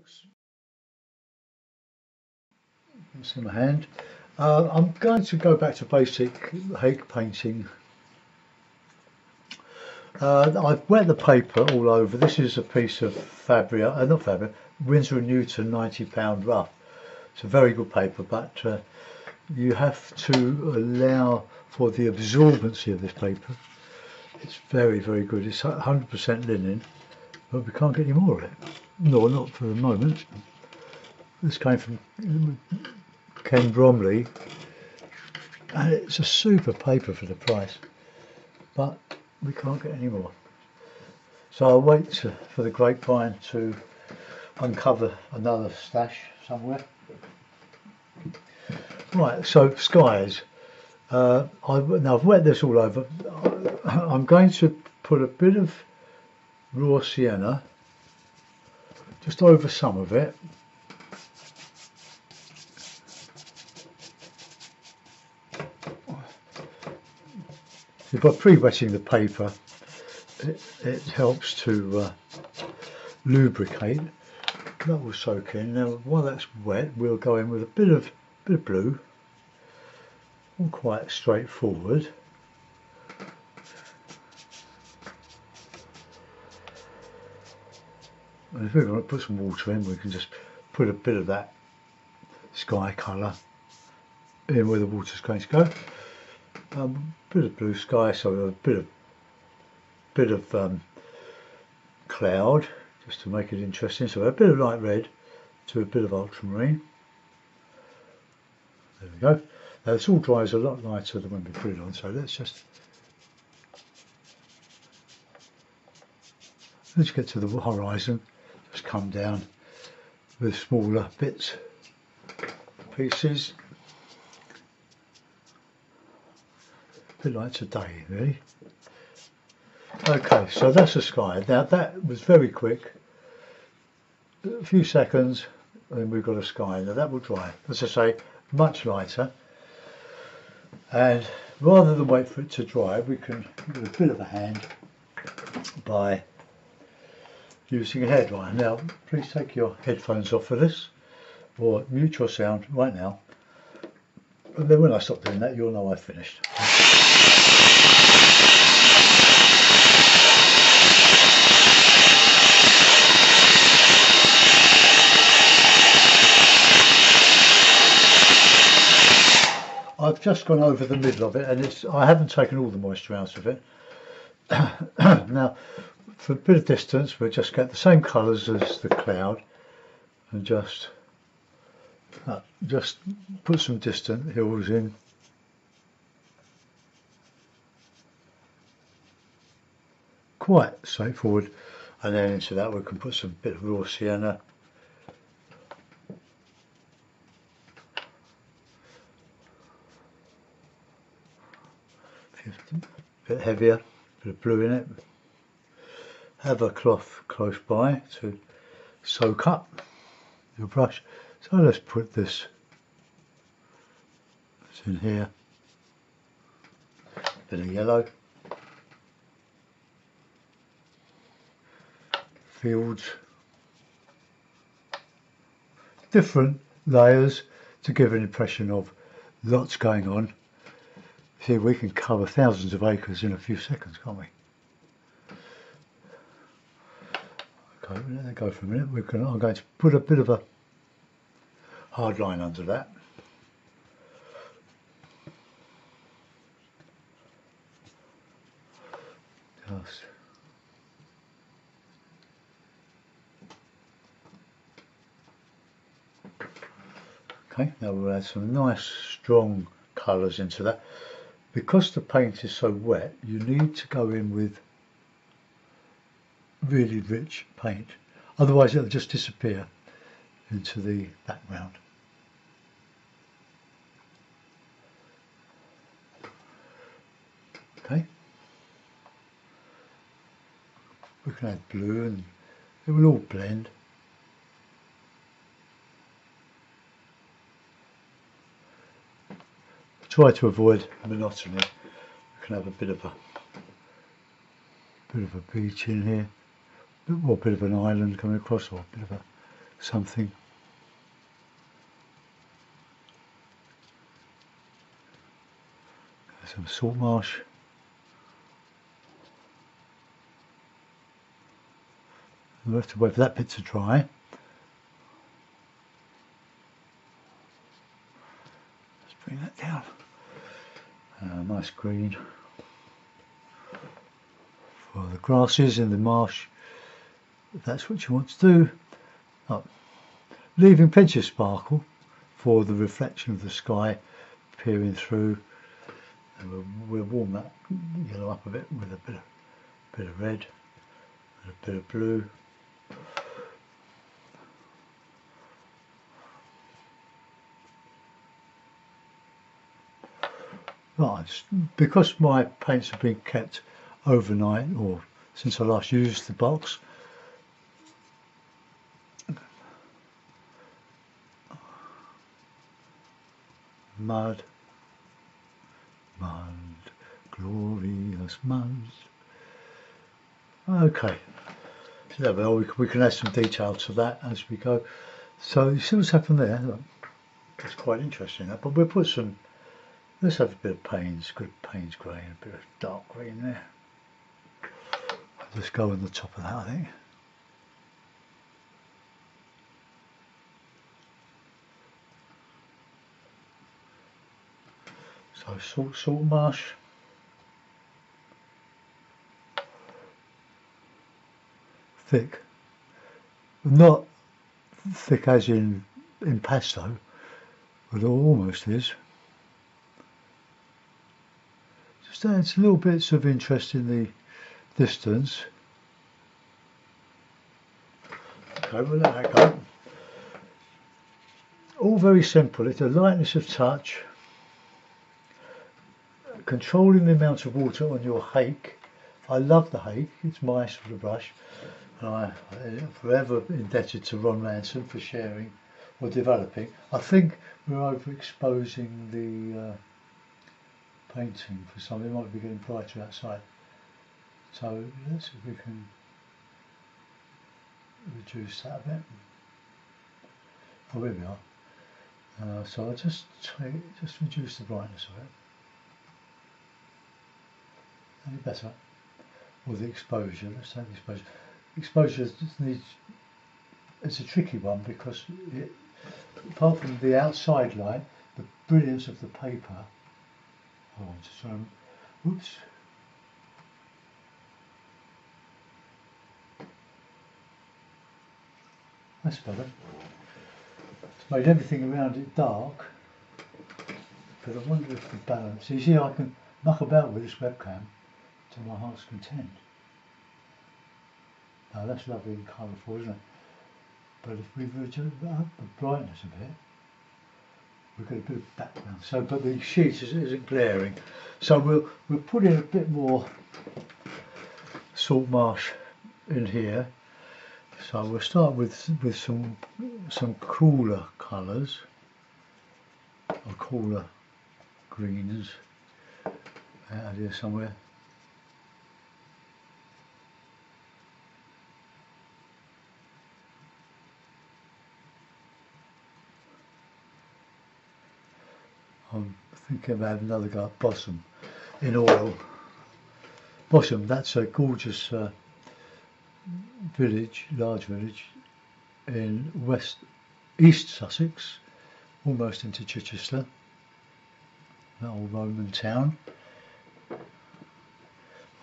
folks, it's in my hand. I'm going to go back to basic Hague painting. I've wet the paper all over. This is a piece of fabric, not fabric, Winsor & Newton 90-pound rough. It's a very good paper, but you have to allow for the absorbency of this paper. It's very, very good. It's 100% linen, but we can't get any more of it. No, not for the moment. This came from Ken Bromley, and it's a super paper for the price, but we can't get any more. So I'll wait for the grapevine to uncover another stash somewhere. Right, so skies. Now I've wet this all over. I'm going to put a bit of raw sienna just over some of it. So by pre-wetting the paper, it helps to lubricate. That will soak in. Now while that's wet, we'll go in with a bit of blue. All quite straightforward. And if we're going to put some water in, we can just put a bit of that sky colour in where the water's going to go. Bit of blue sky, so a bit of cloud, just to make it interesting. So a bit of light red to a bit of ultramarine. There we go. Now this all dries a lot lighter than when we put it on, so let's get to the horizon, just come down with smaller pieces, a bit like today really. Okay, so that's the sky. Now that was very quick, a few seconds and we've got a sky. Now that will dry, as I say, much lighter, and rather than wait for it to dry, we can give it a bit of a hand by using a hairdryer. Now please take your headphones off for this, or mute your sound right now, and then when I stop doing that you'll know I've finished. I've just gone over the middle of it, and I haven't taken all the moisture out of it. Now for a bit of distance we'll just get the same colours as the cloud and just put some distant hills in. Quite straightforward, and then into that we can put some bit of raw sienna. A bit heavier, bit of blue in it. Have a cloth close by to soak up your brush. So let's put this in here. Bit of yellow. Fields. Different layers to give an impression of lots going on. See, we can cover thousands of acres in a few seconds, can't we? Okay, let that go for a minute. I'm going to put a bit of a hard line under that. Just. Okay, now we'll add some nice strong colours into that. Because the paint is so wet, you need to go in with really rich paint, otherwise it'll just disappear into the background. Okay, we can add blue and it will all blend. Try to avoid monotony. We can have a bit of a beach in here, or a bit of an island coming across, or a bit of a something. Some salt marsh. We'll have to wait for that bit to dry. Let's bring that down. Nice green for the grasses in the marsh, if that's what you want to do. Oh, leaving plenty of sparkle for the reflection of the sky peering through, and we'll warm that yellow up a bit with a bit of red and a bit of blue. Right, because my paints have been kept overnight, or since I last used the box, mud, glorious mud. Okay, so we can add some detail to that as we go. So you see what's happened there? Look, it's quite interesting, but we'll put some. Let's have a bit of Payne's, good Payne's grey and a bit of dark green there. I'll just go on the top of that, I think. So salt marsh. Thick. Not thick as in impasto, but it almost is. Just adds little bits of interest in the distance. Okay, we'll let that go. All very simple. It's a lightness of touch, controlling the amount of water on your hake. I love the hake, it's my sort of brush. And I'm forever indebted to Ron Lanson for sharing or developing. I think we're overexposing the painting for something. It might be getting brighter outside. So let's see if we can reduce that a bit. Oh, here we are. So I'll just reduce the brightness of it. Any better? Or the exposure. Let's take the exposure. Exposure just needs. It's a tricky one because apart from the outside light, the brilliance of the paper. Oh, just oops. That's better. It's made everything around it dark, but I wonder if the balance. You see, I can muck about with this webcam to my heart's content. Now that's lovely and colourful, isn't it? But if we reduce up the brightness a bit, we've got a bit of background. So, but the sheet isn't glaring. So we'll put in a bit more salt marsh in here. So we'll start with some cooler colours, or cooler greens out here somewhere. I'm thinking about another go at Bossum in oil. Bossum, that's a gorgeous village, large village in east Sussex, almost into Chichester, that old Roman town.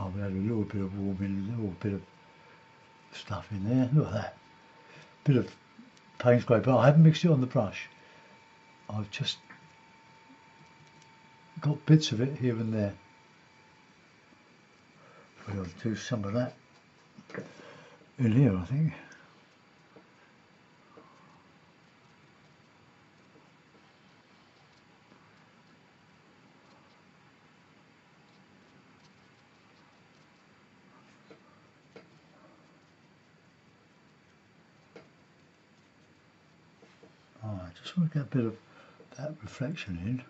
Oh, we had a little bit of warming, a little bit of stuff in there. Look at that. Bit of Payne's grey, but I haven't mixed it on the brush. I've just got bits of it here and there. We'll do some of that in here, I think. I just want to get a bit of that reflection in.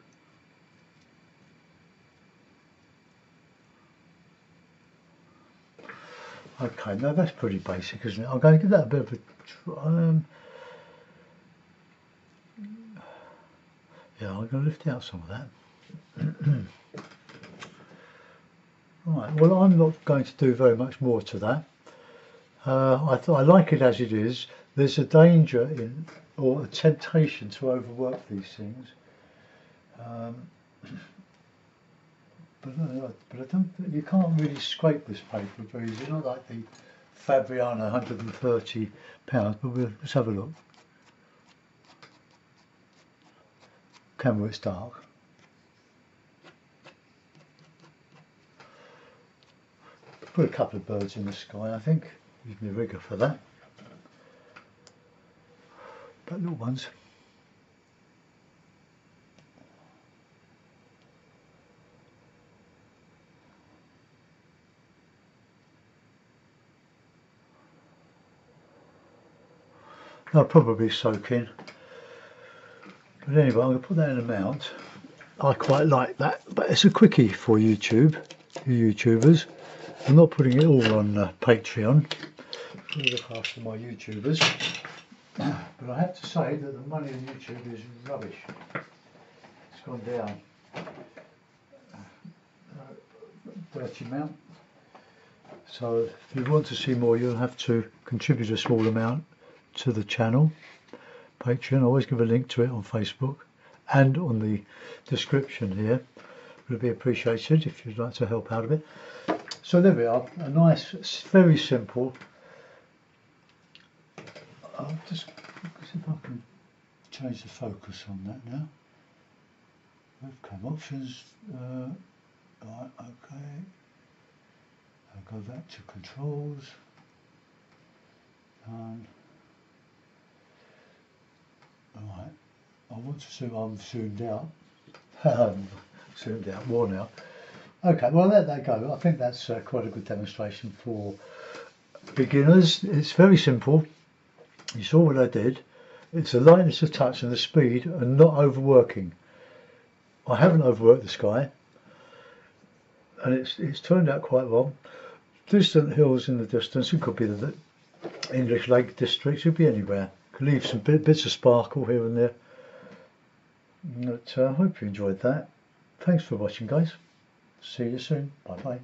Okay, now that's pretty basic, isn't it? I'm going to give that a bit of a Yeah, I'm going to lift out some of that. Right, well, I'm not going to do very much more to that. I like it as it is. There's a danger in, or a temptation to overwork these things. But I don't. You can't really scrape this paper very easily. Not like the Fabriano £130. But let's have a look. Camera, it's dark. Put a couple of birds in the sky, I think. Use my rigger for that. But little ones. They'll probably soak in. But anyway, I'm going to put that in a mount. I quite like that, but it's a quickie for YouTube, you YouTubers. I'm not putting it all on Patreon. I look after my YouTubers. But I have to say that the money on YouTube is rubbish. It's gone down. Dirty amount. So if you want to see more, you'll have to contribute a small amount to the channel. Patreon, I always give a link to it on Facebook and on the description here. It would be appreciated if you'd like to help out a bit. So there we are, a nice, very simple. I'll just see if I can change the focus on that now. Webcam options, right, okay. I'll go back to controls. Right, I want to zoom, I'm zoomed out. Zoomed out more now. Okay, well let that go. I think that's quite a good demonstration for beginners. It's very simple. You saw what I did. It's the lightness of touch and the speed and not overworking. I haven't overworked the sky and it's turned out quite well. Distant hills in the distance, it could be the English Lake District, it could be anywhere. Could leave some bits of sparkle here and there. But I hope you enjoyed that. Thanks for watching, guys. See you soon. Bye bye.